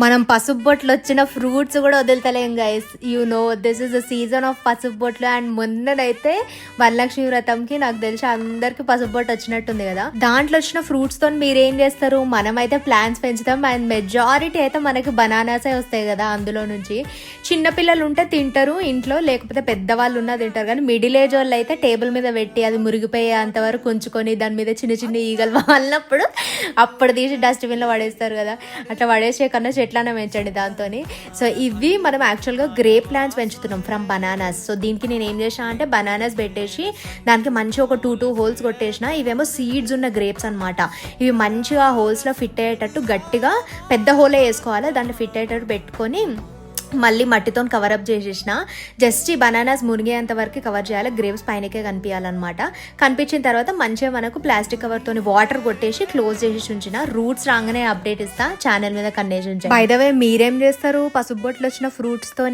మనం పసుపు బొట్లు వచ్చిన ఫ్రూట్స్ కూడా వదులుతలేం guys. This is the season of పసుపు బొట్లు. అండ్ మొన్ననైతే వరలక్ష్మి వ్రతంకి నాకు తెలిసి అందరికి పసుపు బొట్టు వచ్చినట్టుంది కదా. దాంట్లో వచ్చిన ఫ్రూట్స్ తో మీరేం చేస్తారు? మనమైతే ప్లాంట్స్ పెంచుతాం. అండ్ మెజారిటీ అయితే మనకి బనానాసే వస్తాయి కదా. అందులో నుంచి చిన్నపిల్లలు ఉంటే తింటారు ఇంట్లో, లేకపోతే పెద్దవాళ్ళు ఉన్నా తింటారు. కానీ మిడిల్ ఏజ్ వాళ్ళు అయితే టేబుల్ మీద పెట్టి అది మురిగిపోయేంత వరకు ఉంచుకొని దాని మీద చిన్న చిన్న ఈగలు వాళ్ళప్పుడు అప్పుడు తీసి డస్ట్బిన్ లో పడేస్తారు కదా. అట్లా పడేసే కన్నా చెట్లనే పెంచండి దాంతో. సో ఇవి మనం యాక్చువల్గా గ్రేప్ ప్లాంట్స్ పెంచుతున్నాం ఫ్రమ్ బనానాస్. సో దీనికి నేను ఏం చేసిన అంటే బనానాస్ పెట్టేసి దానికి మంచి ఒక 2 హోల్స్ కొట్టేసిన. ఇవేమో సీడ్స్ ఉన్న గ్రేప్స్ అనమాట. ఇవి మంచిగా హోల్స్లో ఫిట్ అయ్యేటట్టు గట్టిగా పెద్ద హోలే వేసుకోవాలి. దాంట్లో ఫిట్ అయ్యేటట్టు పెట్టుకొని మళ్ళీ మట్టితో కవరప్ చేసేసిన. జస్ట్ ఈ బనానాస్ మునిగేంత వరకు కవర్ చేయాలి. గ్రేప్స్ పైనకే కనిపించాలన్నమాట. కనిపించిన తర్వాత మంచిగా మనకు ప్లాస్టిక్ కవర్తో వాటర్ కొట్టేసి క్లోజ్ చేసి ఉంచిన. రూట్స్ రాగానే అప్డేట్ ఇస్తా ఛానల్ మీద కన్నేసి ఉంచాను. బై ద వే మీరేం చేస్తారు పసుపు బొట్లు వచ్చిన ఫ్రూట్స్ తోని?